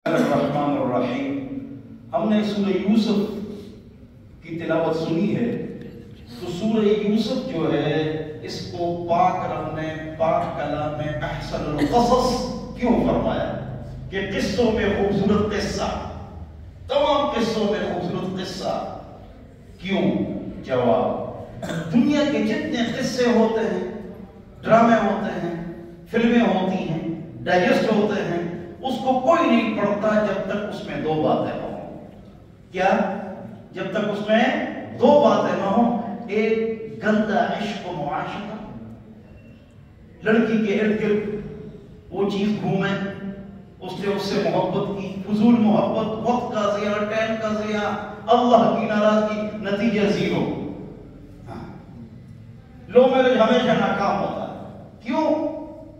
الرحمن الرحیم۔ ہم نے سورہ یوسف کی تلاوت سنی ہے، تو سورہ یوسف جو ہے اس کو پاک رب نے پاک کلام میں احسن القصص کیوں فرمایا کہ قصوں میں خوبصورت قصہ، تمام قصوں میں خوبصورت قصہ کیوں؟ جواب، دنیا کے جتنے قصے ہوتے ہیں، ڈرامے ہوتے ہیں، فلمیں ہوتی ہیں، ڈائجسٹ ہوتے ہیں، اس کو کوئی نہیں پڑھتا جب تک اس میں دو باتیں نہ ہوں۔ کیا؟ جب تک اس میں دو باتیں نہ ہوں۔ ایک گندا عشق و معاشقہ، لڑکی کے ارد گرد وہ چیز گھومے، اس نے اس سے محبت کی، فضول محبت، وقت کا ضیاع، ٹائم کا ضیاع، اللہ کی ناراضگی، نتیجہ زیرو۔ لو میرج ہمیشہ ناکام ہوتا ہے، کیوں؟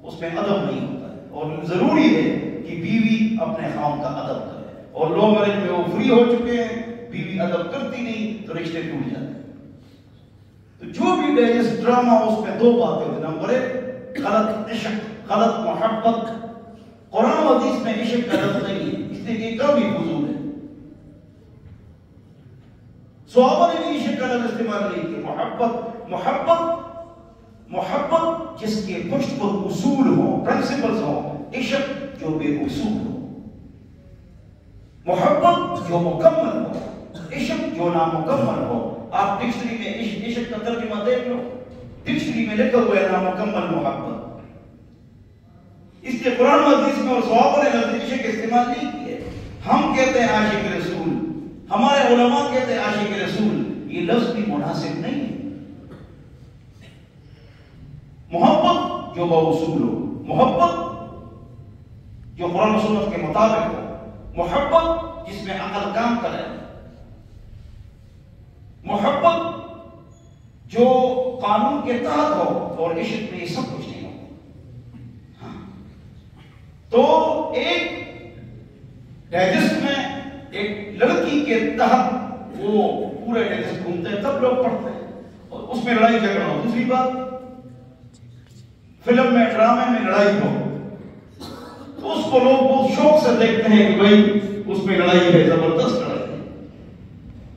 اس میں ادب نہیں ہوتا ہے، اور ضروری ہے کہ بیوی اپنے خاوند کا ادب کرے، اور لو میرج میں وہ فری ہو چکے ہیں، بیوی ادب کرتی نہیں تو رشتے ٹوٹ جاتے ہیں۔ تو جو بھی ڈائجسٹ ڈرامہ اس میں دو باتیں ہوتی ہیں، نمبر ایک غلط عشق، غلط محبت۔ قرآن و حدیث میں عشق کا لفظ نہیں ہے، اس لیے کہ کم ہی فضول ہے۔ صحابہ نے بھی عشق کا لفظ استعمال نہیں کیا۔ محبت جس کے پشت پر اصول ہوں، پرنسپلز ہوں، عشق جو بے اصول ہو، محبت جو مکمل ہو، عشق جو نامکمل ہو۔ آپ ڈکشنری میں عشق کا ترجمہ دیکھ لو، ڈکشنری میں لکھا ہوا ہے نامکمل محبت۔ اس لیے قرآن و حدیث میں اور صحابہ نے لفظ عشق استعمال نہیں کیے۔ ہم کہتے ہیں عاشق رسول، ہمارے علماء کہتے ہیں عاشق رسول، یہ لفظ بھی مناسب نہیں ہے۔ محبت جو باصول ہو، محبت جو قرآن و سنت کے مطابق ہو، محبت جس میں عقل کام کرے، محبت جو قانون کے تحت ہو، اور عشق میں یہ سب کچھ نہیں ہو۔ تو ایک ڈائجسٹ میں ایک لڑکی کے تحت وہ پورے ڈائجسٹ گھومتے ہیں، تب لوگ پڑھتے ہیں، اور اس میں لڑائی جھگڑا ہو۔ دوسری بات، فلم میں ڈرامے میں لڑائی ہو تو اس کو لوگ بہت شوق سے دیکھتے ہیں کہ بھائی اس میں لڑائی ہے، زبردست لڑائی ہے۔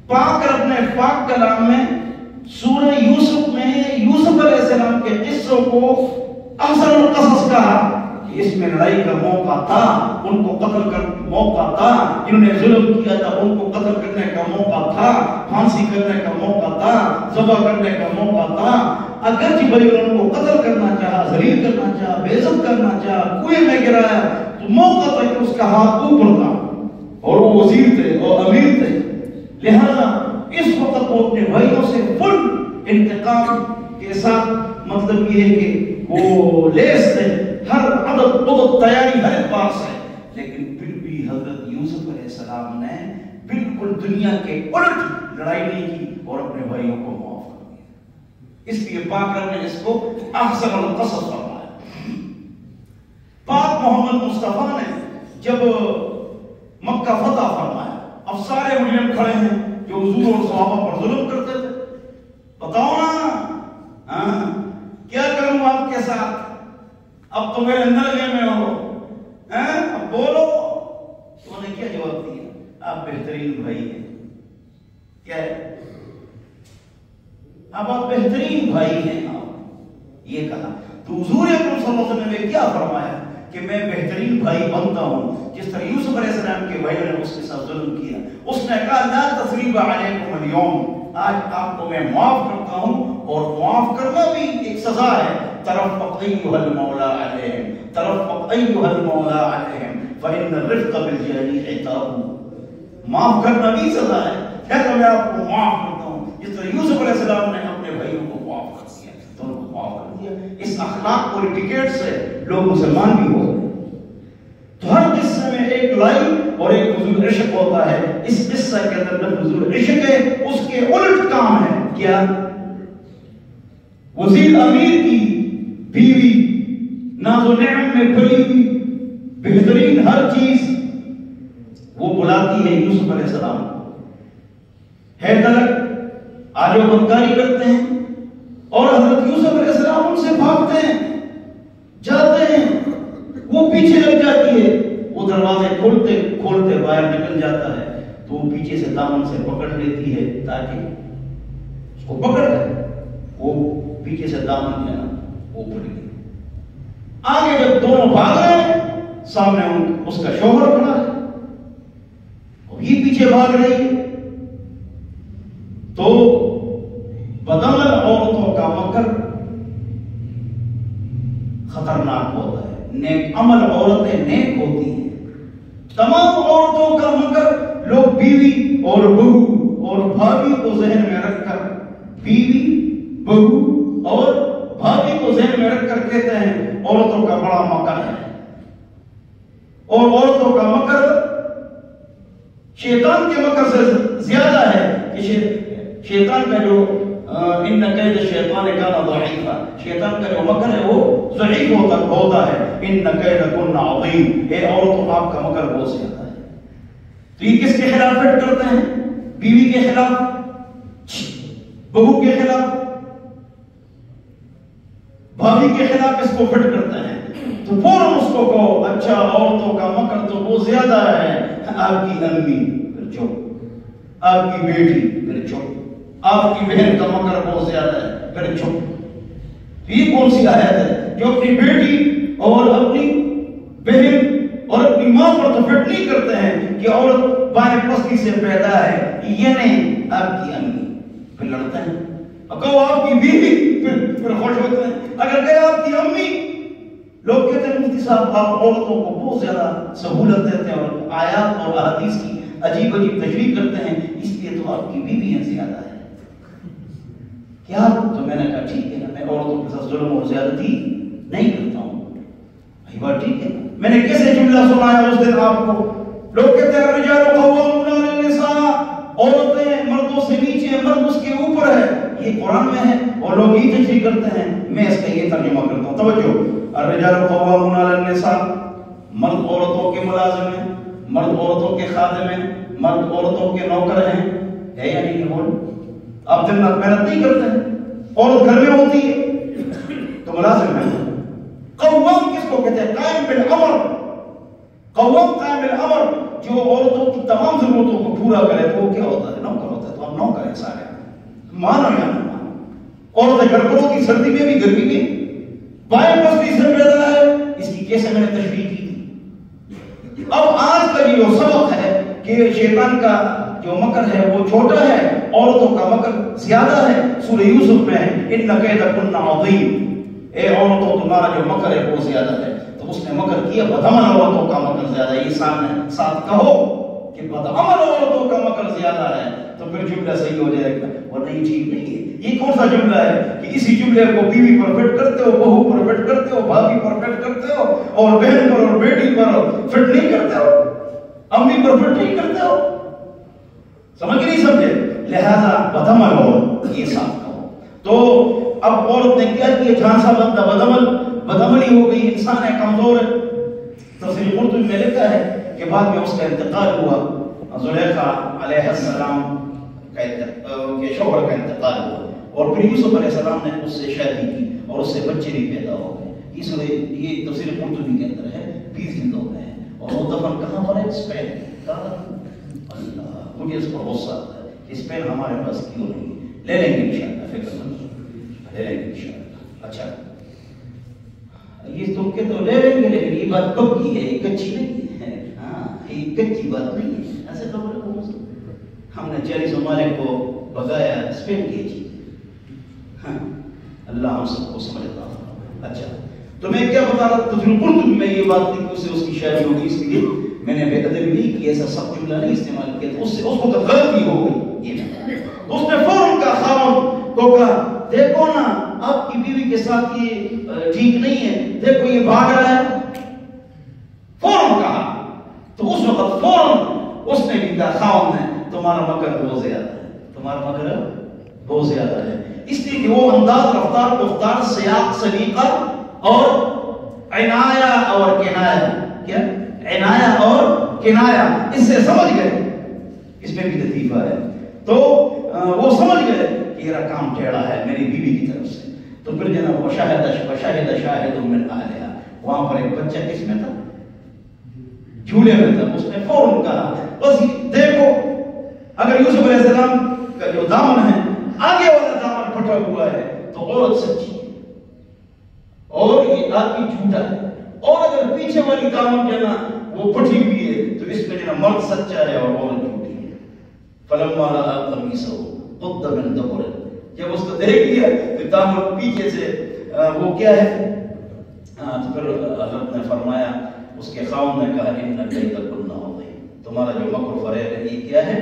پاک رب نے پاک کلام میں سورہ یوسف میں یوسف علیہ السلام کے قصوں کو احسن القصص کہا کہ اس میں لڑائی کا موقع تھا، ان کو قتل کا موقع تھا، جنہوں نے ظلم کیا تھا ان کو قتل کرنے کا موقع تھا، پھانسی کرنے کا موقع تھا، ذبح کرنے کا موقع تھا۔ اگرچہ بھائی انہوں کو قتل کرنا چاہا، ذلیل کرنا چاہا، بے عزت کرنا چاہا، کنویں میں گرایا، تو موقع تھا کہ اس کا ہاتھ اوپر تھا، اور وہ وزیر تھے اور امیر تھے، لہذا اس وقت وہ اپنے بھائیوں سے فل انتقام کے ساتھ، مطلب یہ ہے کہ وہ لیس تھے، ہر عدد تیاری ہر ایک بات سے۔ لیکن پھر بھی حضرت یوسف علیہ السلام نے بالکل دنیا کے الٹ لڑائی نہیں کی اور اپنے بھائیوں کو معاف کر دیا۔ اس لیے پاک رب نے اس کو احسن القصص فرمایا۔ پاک محمد مصطفیٰ نے جب مکہ فتح فرمایا، اب سارے مجرم کھڑے ہیں جو حضور اور صحابہ پر ظلم کرتے تھے، بتاؤ نا کیا کروں آپ کے ساتھ؟ اب تو میرے اندر میں ہو، اب بولو۔ تو انہوں نے کیا جواب دیا؟ آپ بہترین بھائی ہیں۔ کیا ہے؟ اب آپ بہترین بھائی ہیں، یہ کہا۔ تو حضور اکرم صلی اللہ علیہ وسلم نے کیا فرمایا کہ میں بہترین بھائی بنتا ہوں جس طرح یوسف علیہ السلام کے بھائیوں نے اس کے ساتھ ظلم کیا۔ اس نے کہا لا تثریب علیکم اليوم، آج آپ کو میں معاف کرتا ہوں، اور معاف کرنا بھی ایک سزا ہے۔ ترفق ایھا المولا علیہم، ترفق ایھا المولا علیہم فإن الرفق بالجانی عتاب۔ معاف کرنا بھی سزا ہے، پھر میں آپ کو معاف کرتا ہوں جس طرح یوسف علیہ السلام نے اپنے بھائیوں کو معاف کر دیا، تو ان کو معاف کر دیا۔ اس اخلاق اور ٹکٹ سے لوگ مسلمان بھی ہو گئے۔ تو ہر قصے میں ایک لڑائی اور ایک حضور عشق ہوتا ہے۔ اس قصہ کے اندر حضور عشق ہے، اس کے الٹ کام ہے کیا؟ وزیر امیر کی بیوی ناز و نعم میں بھری ہوئی، بہترین ہر چیز، وہ بلاتی ہے یوسف علیہ السلام ہے تلک، آجو بدکاری کرتے ہیں، اور حضرت یوسف علیہ السلام ان سے بھاگتے ہیں، جاتے ہیں، وہ پیچھے لگ جاتی ہے، وہ دروازے کھولتے کھولتے باہر نکل جاتا ہے تو وہ پیچھے سے دامن سے پکڑ لیتی ہے تاکہ اس کو پکڑ لے. وہ پیچھے سے دامن جو ہے نا وہ پڑ گئی. آگے جب دونوں بھاگ رہے ہیں سامنے اس کا شوہر کھڑا ہے اور یہ پیچھے بھاگ رہی ہے. تو بدعمل عورتوں کا مکر خطرناک ہوتا ہے. نیک عمل عورتیں نیک ہوتی ہیں. تمام عورتوں کا مکر لوگ بیوی اور بہو اور بھابھی کو ذہن میں رکھ کر بیوی بہو اور بھابھی کو ذہن میں رکھ کر کہتے ہیں عورتوں کا بڑا مکر ہے. اور عورتوں کا مکر شیطان کے مکر سے زیادہ ہے کہ شیطان کا جو ان کید الشیطان کان ضعیفا، شیطان کا جو مکر ہے وہ ضعیف ہوتا ہے. ان کیدکن عظیم، اے عورتوں آپ کا مکر بہت زیادہ ہے. تو یہ کس کے خلاف فٹ کرتے ہیں؟ بیوی کے خلاف، بہو کے خلاف، بھابھی کے خلاف اس کو فٹ کرتے ہیں. تو فوراً اس کو کہو اچھا عورتوں کا مکر تو بہت زیادہ ہے. آپ کی امی پھر چپ، آپ کی بیٹی پھر چپ، آپ کی بہن کا مکر بہت زیادہ ہے پھر چپ. یہ کون سی آیت ہے جو اپنی بیٹی اور اپنی بہن اور اپنی ماں پر تو فٹ نہیں کرتے ہیں کہ عورت بائیں پستی سے پیدا ہے، یہ نہیں آپ کی امی، پھر لڑتے ہیں. اور کہو آپ کی بیوی پھر خوش ہوتے ہیں. اگر کہ آپ کی امی، لوگ کہتے ہیں مفتی صاحب آپ عورتوں کو بہت زیادہ سہولت دیتے ہیں اور آیات اور احادیث کی عجیب عجیب تشریح کرتے ہیں، اس لیے تو آپ کی بیویاں زیادہ ہے کیا؟ تو میں نے کہا ٹھیک ہے نا، میں عورتوں کے ساتھ ظلم اور زیادتی نہیں کرتا ہوں. یہ بات ٹھیک ہے. میں نے کیسے جملہ سنایا اس دن آپ کو؟ لوگ کہتے ہیں الرجال قوامون علی النساء، عورتیں مردوں سے نیچے ہیں، مرد اس کے اوپر ہے. یہ قرآن میں ہے اور لوگ یہ تشریح کرتے ہیں. میں اس کا یہ ترجمہ کرتا ہوں، توجہ. الرجال قوامون علی النساء، مرد عورتوں کے ملازم ہیں، مرد عورتوں کے خادم ہیں، مرد عورتوں کے نوکر ہیں. ہے یا نہیں؟ بول. آپ دن رات محنت نہیں کرتے ہیں، عورت گھر میں ہوتی ہے تو ملازم ہے. قوام کس کو کہتے ہیں؟ قائم بالامر. قوام قائم بالامر، جو عورتوں کی تمام ضرورتوں کو پورا کرے تو وہ کیا ہوتا ہے؟ نوکر ہوتا ہے. تو ہم نوکر ہیں سارے، مانو یا نہ مانو. عورتیں گھر پر ہوتی، سردی میں بھی گرمی میں. بائیں پستی سے پیدا ہے، اس کی کیسے میں نے تشریح کی تھی. اب آج کا یہ جو سبق ہے کہ شیطان کا جو مکر ہے وہ چھوٹا ہے، عورتوں کا مکر زیادہ ہے. سورہ یوسف میں ہے ان کیدکن عظیم، اے عورتوں تمہارا جو مکر ہے وہ زیادہ ہے. تو اس نے مکر کیا، بدعمل عورتوں کا مکر زیادہ ہے. یہ سامنے ساتھ کہو کہ بدعمل عورتوں کا مکر زیادہ ہے تو پھر جملہ صحیح ہو جائے گا. اور نہیں ٹھیک نہیں ہے. یہ کون سا جملہ ہے کہ اسی جملے کو بیوی پر فٹ کرتے ہو، بہو پر فٹ کرتے ہو، بھابھی پر فٹ کرتے ہو، اور بہن پر اور بیٹی پر فٹ نہیں کرتے ہو، امی پر فٹ نہیں کرتے ہو. سمجھ نہیں سمجھے؟ لہذا بدعمل ہو، یہ ساتھ کہو. تو اب عورت نے کیا کیا؟ جہاں سا بندہ بدعملی ہو گئی، انسان ہے، کمزور ہے. تفسیر قرطبی میں لکھا ہے کہ بعد میں اس کا انتقال ہوا، زلیخا علیہ السلام کے شوہر کا انتقال ہوا، اور پھر یوسف علیہ السلام نے اس سے شادی کی اور اس سے بچے بھی پیدا ہو گئے. اس لیے یہ تفسیر قرطبی کے اندر ہے، 20 دن ہو گئے ہیں. اور وہ دفن کہاں پر ہے؟ اسپین. اللہ، مجھے اس پر غصہ آتا ہے، اسپین ہمارے پاس کیوں نہیں؟ لے لیں گے انشاءاللہ، فکر مت، لے لیں گے انشاءاللہ. اچھا یہ تم کے تو لے لیں گے، لیکن یہ بات کب کی ہے؟ یہ کچی نہیں ہے. ہاں، یہ کچی بات نہیں ہے. ایسے خبر ہے ہم نے 40 ممالک کو بگایا، اسپین کی چیز. ہاں، اللہ ہم سب کو سمجھتا ہوں. اچھا تو میں کیا بتا رہا تھا؟ تو پھر قرطبی میں یہ بات لکھی، اس سے اس کی شاعری ہوگی، اس لیے میں نے بے ادبی نہیں کی، ایسا سب جملہ نہیں استعمال کیا. تو اس سے اس کو غلطی ہو گئی. اس نے فوراً کا خاوند کو کہا دیکھو نا آپ کی بیوی کے ساتھ یہ ٹھیک نہیں ہے، دیکھو یہ بھاگ رہا ہے. فوراً کہا. تو اس وقت فوراً اس نے بھی کہا خاوند ہے تمہارا مکر بہت زیادہ ہے، تمہارا مکر بہت زیادہ ہے. اس لیے کہ وہ انداز، رفتار، گفتار، سیاق، سلیقہ اور عنایہ اور کنایہ، کیا عنایہ اور کنایہ، اس سے سمجھ گئے اس میں بھی لطیفہ ہے. تو وہ سمجھ گئے کہ یہ کام ٹیڑھا ہے میری بیوی کی طرف سے. تو پھر جناب وشاہد شاہد من اہلہا، وہاں پر ایک بچہ کس میں تھا؟ جھولے میں تھا. اس نے فوراً کہا بس دیکھو اگر یوسف علیہ السلام کا جو دامن ہے آگے والا دامن پھٹا ہوا ہے تو عورت سچی ہے اور یہ آدمی جھوٹا ہے, اور اگر پیچھے والی دامن جو نا وہ پھٹی ہوئی ہے تو اس میں جو مرد سچا ہے اور عورت جھوٹی ہے. فلما رأى قميصه قد من دبر, جب اس کو دیکھ لیا تو دامن پیچھے سے وہ کیا ہے, تو پھر حضرت نے فرمایا, اس کے خاوند نے کہا ان کیدکن عظیم, تمہارا جو مکر و فریب ہے یہ کیا ہے,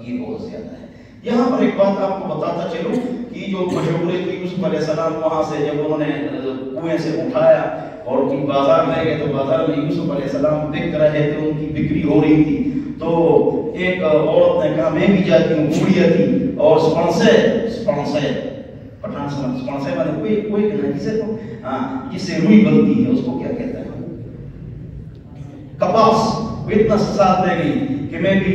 یہ بہت زیادہ ہے. یہاں پر ایک بات آپ کو بتاتا چلوں کہ جو مشہور ہے کہ یوسف علیہ السلام وہاں سے جب انہوں نے کنویں سے اٹھایا اور کی بازار لے گئے تو بازار میں یوسف علیہ السلام بک رہے تھے, ان کی بکری ہو رہی تھی. تو ایک عورت نے کہا میں بھی جاتی ہوں, بوڑھیا تھی اور سپنسے پٹھان سمجھ سپنسے والے کوئی کہنا جسے کو جسے روئی بنتی ہے اس کو کیا کہتا ہے, کپاس, وہ اتنا ساتھ لے گئی کہ میں بھی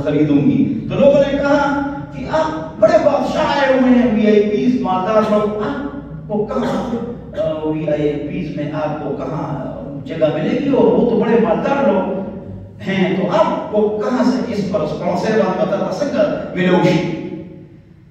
خریدوں گی. تو لوگوں نے کہا کہ آپ بڑے بادشاہ آئے ہوئے ہیں, وی آئی پیز مالدار لوگ, آپ کو کہاں وی آئی پیز میں آپ کو کہاں جگہ ملے گی, اور وہ تو بڑے مالدار لوگ ہیں, تو آپ کو کہاں سے اس پر اسپانسر بات بتا سکتا ملوشی.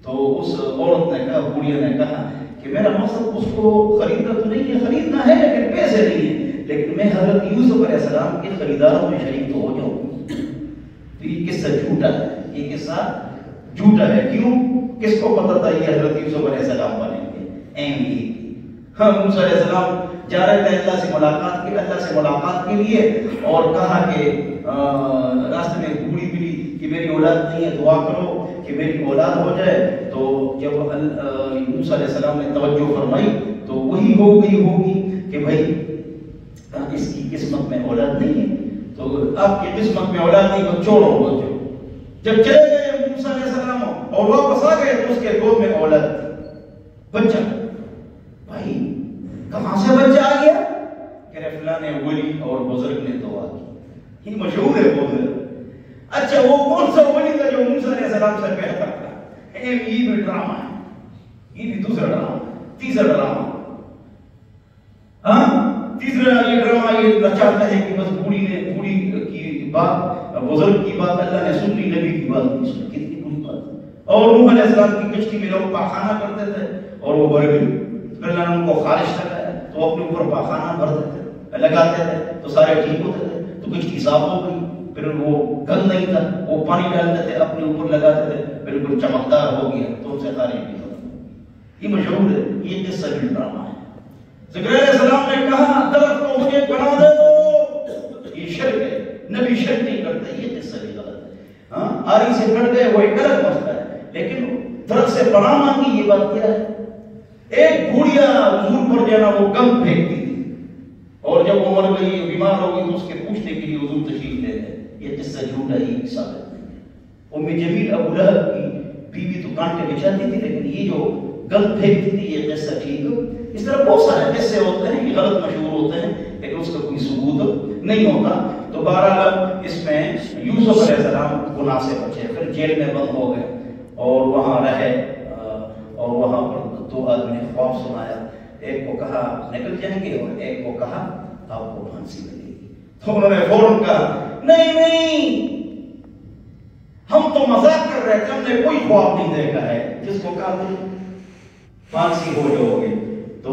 تو اس عورت نے کہا, بوڑھیا نے کہا کہ میرا مقصد اس کو خریدنا تو نہیں ہے, خریدنا ہے لیکن پیسے نہیں ہیں, لیکن میں حضرت یوسف علیہ السلام کے خریداروں میں شریک تو ہو جاؤں. تو یہ قصہ جھوٹا ہے, یہ قصہ جھوٹا ہے. کیوں؟ کس کو پتا تھا یہ حضرت یوسف علیہ السلام بنیں گے؟ ایم ہی. ہاں, موسیٰ علیہ السلام جا رہے تھے اللہ سے ملاقات کے لیے, اور کہا کہ راستے میں بوڑھی ملی کہ میری اولاد نہیں ہے, دعا کرو کہ میری اولاد ہو جائے. تو جب موسیٰ علیہ السلام نے توجہ فرمائی تو وہی ہو گئی ہوگی کہ بھائی اس کی قسمت میں اولاد نہیں ہے, تو آپ کی قسمت میں اولاد نہیں تو چھوڑو بچو. جب چلے گئے موسیٰ علیہ السلام اور واپس آ گئے تو اس کے گود میں اولاد تھی, بچہ. بھائی کہاں سے بچہ آ گیا؟ کہ فلاں نے ولی اور بزرگ نے دعا کی. یہ مشہور ہے بزرگ. اچھا وہ کون سا ولی تھا جو موسیٰ علیہ السلام سے بہتر تھا؟ یہ بھی ڈرامہ ہے, یہ بھی دوسرا ڈرامہ, تیسرا ڈرامہ. ہاں, تیسرا یہ ڈرامہ یہ چاہتا ہے کہ بس بوڑھی کی بات, بزرگ کی بات اللہ نے سن لی, نبی کی بات نہیں سنی. کتنی بری بات. اور نوح علیہ السلام کی کشتی میں لوگ پاخانہ کرتے تھے اور وہ بڑھ گئی, پھر اللہ نے ان کو خارش لگایا تو اپنے اوپر پاخانہ بھرتے تھے, لگاتے تھے تو سارے ٹھیک ہوتے تھے, تو کشتی صاف ہو گئی. پھر وہ گند نہیں تھا, وہ پانی ڈالتے تھے اپنے اوپر لگاتے تھے, بالکل چمکدار ہو گیا تو ان سے خارج بھی ہوتا. یہ مشہور ہے, یہ قصہ بھی ڈرامہ ہے. زکریا علیہ السلام نے کہا درخت کو مجھے بنا دے دو, یہ شرک ہے, نبی شرک نہیں کرتے, یہ قصہ بھی غلط ہے. ہاں, آری سے کٹ گئے وہ ایک الگ مسئلہ ہے, لیکن درخت سے پناہ مانگی یہ بات کیا ہے؟ ایک بوڑھیا حضور پر جو ہے نا وہ گم پھینکتی تھی, اور جب وہ مر گئی بیمار ہو گئی تو اس کے پوچھنے کے لیے حضور تشریف لے گئے. یہ قصہ جھوٹا ہی ثابت نہیں ہے. ام جمیل ابو لہب کی بیوی تو کانٹے بچھاتی تھی, لیکن یہ جو گم پھینکتی تھی یہ قصہ ٹھیک. اس طرح بہت سارے قصے ہوتے ہیں, یہ غلط مشہور ہوتے ہیں لیکن اس کا کوئی ثبوت نہیں ہوتا. تو بہرحال اس میں یوسف علیہ السلام گناہ سے بچے, پھر جیل میں بند ہو گئے اور وہاں رہے, اور وہاں پر دو آدمی نے خواب سنایا, ایک کو کہا نکل جائیں گے اور ایک کو کہا آپ کو پھانسی ملے گی. تو انہوں نے فوراً کہا نہیں, ہم تو مذاق کر رہے تھے, ہم نے کوئی خواب نہیں دیکھا ہے. جس کو کہا پھانسی ہو جاؤ گے. تو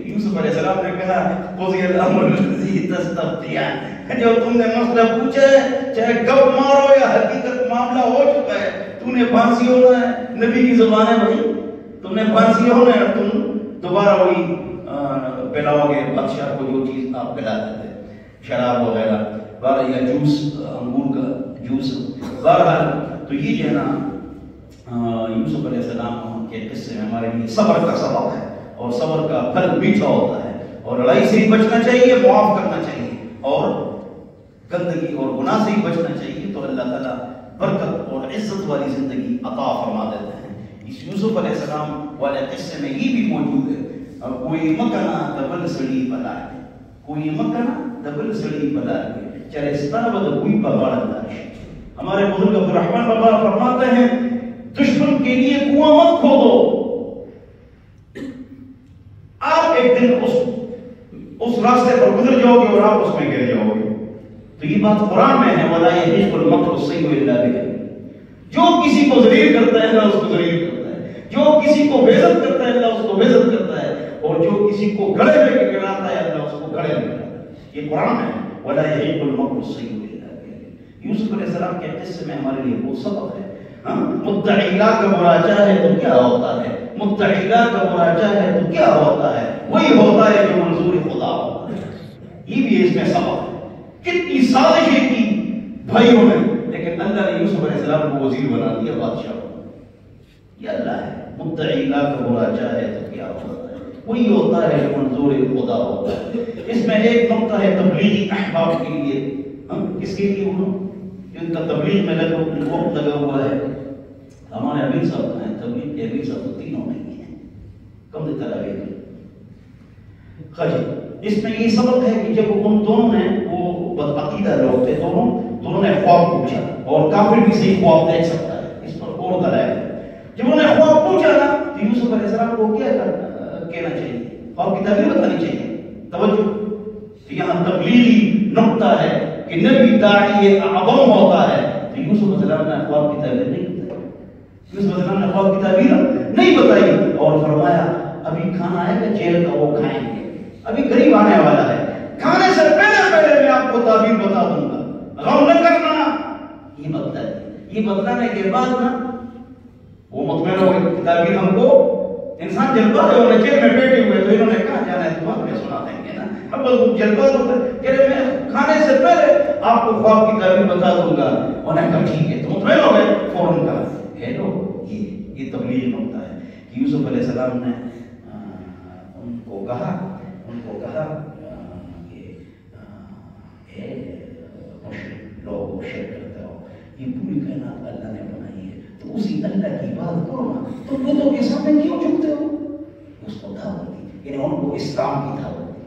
یوسف علیہ السلام نے کہا قضی الامر الذی تستفتیان, جب تم نے مسئلہ پوچھا ہے چاہے گپ مارو یا حقیقت معاملہ ہو چکا ہے, تم نے پھانسی ہونا ہے. نبی کی زبان ہے بھائی, تم نے پھانسی ہونا ہے, تم دوبارہ وہی پلاؤ گے بادشاہ کو جو چیز آپ پلاتے تھے, شراب وغیرہ, یا جوس, انگور کا جوس. بہرحال تو یہ جو ہے نا یوسف علیہ السلام کے قصے میں ہمارے لیے صبر کا سبق ہے, اور صبر کا پھل میٹھا ہوتا ہے, اور لڑائی سے ہی بچنا چاہیے, معاف کرنا چاہیے, اور گندگی اور گناہ سے ہی بچنا چاہیے. تو اللہ تعالیٰ برکت اور عزت والی زندگی عطا فرما دیتے ہیں. اس یوسف علیہ السلام والے قصے میں یہ بھی موجود ہے, کوئی مکنا دبل سڑی بلا ہے, کوئی مکنا دبل سڑی بلا ہے, چرستہ بد کوئی پگاڑ دار. ہمارے بزرگ عبد الرحمن بابا فرماتے ہیں دشمن کے لیے کنواں مت کھودو. آپ ایک دن اس راستے پر گزر جاؤ گے اور آپ اس میں گر جاؤ گے. تو یہ بات قرآن میں ہے وَلَا يَحِيقُ الْمَكْرُ السَّيِّئُ إِلَّا بِأَهْلِهِ. جو کسی کو ذلیل کرتا ہے اللہ اس کو ذلیل کرتا ہے, جو کسی کو بےعزت کرتا ہے اللہ اس کو بےعزت کرتا ہے, اور جو کسی کو گڑھے میں گراتا ہے اللہ اس کو گڑھے میں گراتا ہے. یہ قرآن ہے وَلَا يَحِيقُ الْمَكْرُ السَّيِّئُ إِلَّا بِأَهْلِهِ. یوسف علیہ السلام کے قصے میں ہمارے لیے وہ سبق ہے. متعیلہ کا مراجعہ ہے تو کیا ہوتا ہے, متعیلہ کا مراجعہ ہے تو کیا ہوتا ہے, وہی ہوتا ہے جو منظور خدا ہوتا ہے. یہ بھی اس میں سبق ہے. کتنی سازشیں کی بھائیوں نے, لیکن اللہ نے یوسف علیہ السلام کو وزیر بنا دیا, بادشاہ. یہ اللہ ہے. متعیلہ کا مراجعہ ہے تو کیا ہوتا ہے, وہی ہوتا ہے جو منظور خدا ہوتا ہے. اس میں ایک نقطہ ہے تبلیغی احباب کے لیے. کس کے لیے؟ انہوں جن کا تبلیغ میں وقت لگا ہوا ہے. ہمارے امیر صاحب ہیں, تبلیغ کے امیر صاحب تو تینوں نہیں ہیں, کم سے تراویح کی. خاجی اس میں یہ سبق ہے کہ جب ان دونوں نے, وہ بدعقیدہ لوگ تھے دونوں نے خواب پوچھا, اور کافر بھی صحیح خواب دیکھ سکتا ہے, اس پر اور دلائل ہے. جب انہوں نے خواب پوچھا نا تو یوسف علیہ السلام کو کیا کہنا چاہیے, خواب کی تعبیر بتانی چاہیے. توجہ, یہاں تبلیغی نقطہ ہے کہ نبی داعی اعظم ہوتا ہے. تو یوسف علیہ السلام نے خواب کی تعبیر نہیں بتائی, یوسف علیہ السلام نے خواب کی تعبیر نہیں بتائی, اور فرمایا ابھی کھانا آئے گا جیل کا, وہ کھائیں گے. ابھی قریب آنے والا ہے, کھانے سے پہلے میں آپ کو تعبیر بتا دوں گا, غم نہ کرنا. یہ بدلا ہے. یہ بدلانے کے بعد نا وہ مطمئن ہو گئے. تعبیر ہم کو انسان جلبہ ہے, اور جیل میں بیٹھے ہوئے, تو انہوں نے کہا جانا ہے تو میں سنا دیں گے نا. اب جلبہ ہوتا ہے کہ میں کھانے سے پہلے آپ کو خواب کی تعبیر بتا دوں گا. انہوں نے کہا ٹھیک ہے, تو مطمئن ہو گئے. فوراً کہا ہیلو, یہ تبلیغ نقطہ ہے کہ یوسف علیہ السلام نے ان کو کہا کہ لوگ شرک کرتے ہو, یہ پوری کائنات اللہ نے بنائی ہے, تو اسی اللہ کی بات کرو نا. تم بتوں کے سامنے کیوں جھکتے ہو؟ اس کو دعوت دی, یعنی ان کو اسلام کی دعوت دی.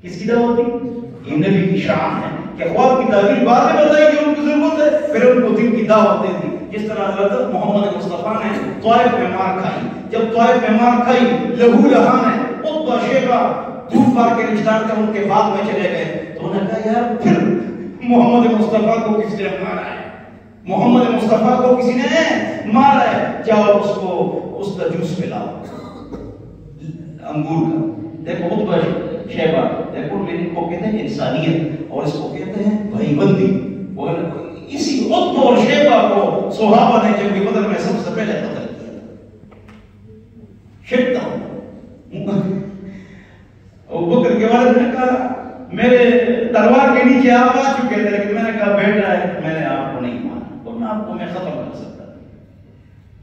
کس کی دعوت دی؟ یہ نبی کی شان ہے کہ خواب کی تعبیر بعد میں بتائی کہ ان کو ضرورت ہے, پھر ان کو دین کی دعوت دے دی. جس طرح حضرت محمد مصطفیٰ نے طائف میں مار کھائی, جب طائف میں مار کھائی لہو لہان ہے, عتبہ شیبہ دور پار کے رشتہ دار ان کے بعد میں چلے گئے. تو انہوں نے کہا یار پھر محمد مصطفیٰ کو کس نے مارا ہے, محمد مصطفیٰ کو کسی نے مارا ہے, جاؤ اس کا جوس پلاؤ انگور کا. دیکھو عتبہ شیبہ, دیکھو ان کو کہتے ہیں انسانیت, اور اس کو کہتے ہیں بھائی بندی. اور اسی عتبہ اور شیبہ کو صحابہ نے جنگ بدر میں سب سے پہلے قتل کیا تھا. ابوبکر کے والد نے کہا میرے تلوار کے نیچے آپ آ چکے تھے, لیکن میں نے کہا بیٹا ہے, میں نے آپ کو نہیں مانا, ورنہ آپ کو میں ختم کر سکتا تھا.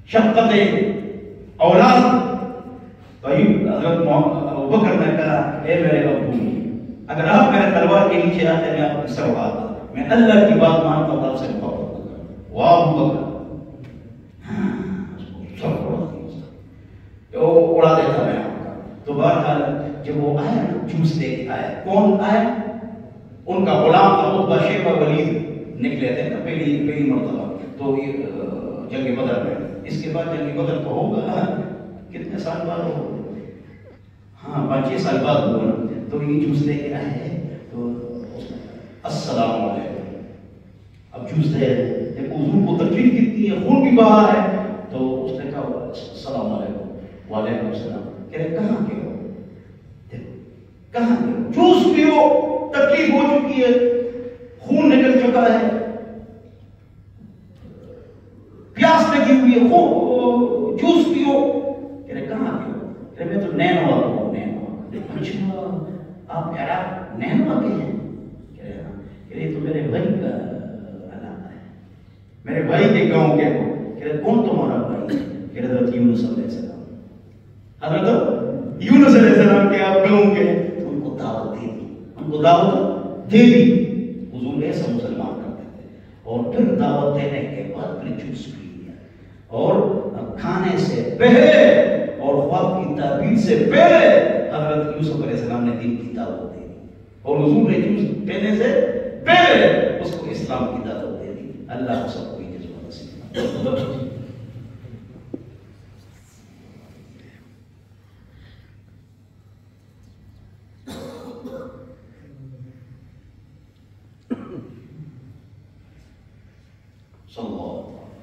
شفقت اولاد. حضرت ابوبکر نے کہا اے میرے ابو, اگر آپ میرے تلوار کے نیچے آتے میں آپ کو سر اڑاتا, میں اللہ کی بات مانتا ہوں آپ سے محبت کرتا ہوں. واہ ابوبکر, اڑا دیتا میں آپ کا. تو بہرحال جب وہ آیا جوس لے کے آیا, کون آیا؟ ان کا غلام تھا عتبہ شیبہ ولید نکلے تھے نا پہلی مرتبہ. تو جنگ بدر میں, اس کے بعد جنگ بدر تو ہوگا کتنے سال بعد ہوگا, ہاں 5-6 سال بعد ہوا نا. تو یہ جوس لے کے آئے, تو السلام علیکم. اب جوس دے رہے, حضور کو تکلیف کتنی ہے, خون بھی باہر ہے. تو اس نے کہا السلام علیکم. وعلیکم السلام. کہہ رہے کہاں کے ہو, کہاں کے ہو, جوس پیو, تکلیف ہو چکی ہے, خون نکل چکا ہے, پیاس لگی ہوئی ہے, جوس پیو. کہہ رہے کہاں کے ہو, کہہ رہے میں تو نینوا ہوں. اچھا آپ عراق نینوا کے ہیں؟ کہہ رہے تو میرے بھائی کا علاقہ ہے, میرے بھائی کے گاؤں کے ہو. کہہ رہے کون تمہارا بھائی؟ کہہ رہے حضرت یونس علیہ السلام. حضرت یونس علیہ السلام کے آپ گاؤں کے, تو ان کو دعوت دے دی, ان کو دعوت دے دی. حضور ایسا مسلمان کرتے تھے. اور پھر دعوت دینے کے بعد پھر جوس پی لیا, اور کھانے سے پہلے اور خواب کی تعبیر سے پہلے حضرت یوسف علیہ السلام نے دین کی دعوت دے دی, اور حضور نے جوس پینے سے پہلے اس کو اسلام کی دعوت دے دی. اللہ کو سب کو یہ جذبہ نصیب. صلی اللہ علیہ وسلم.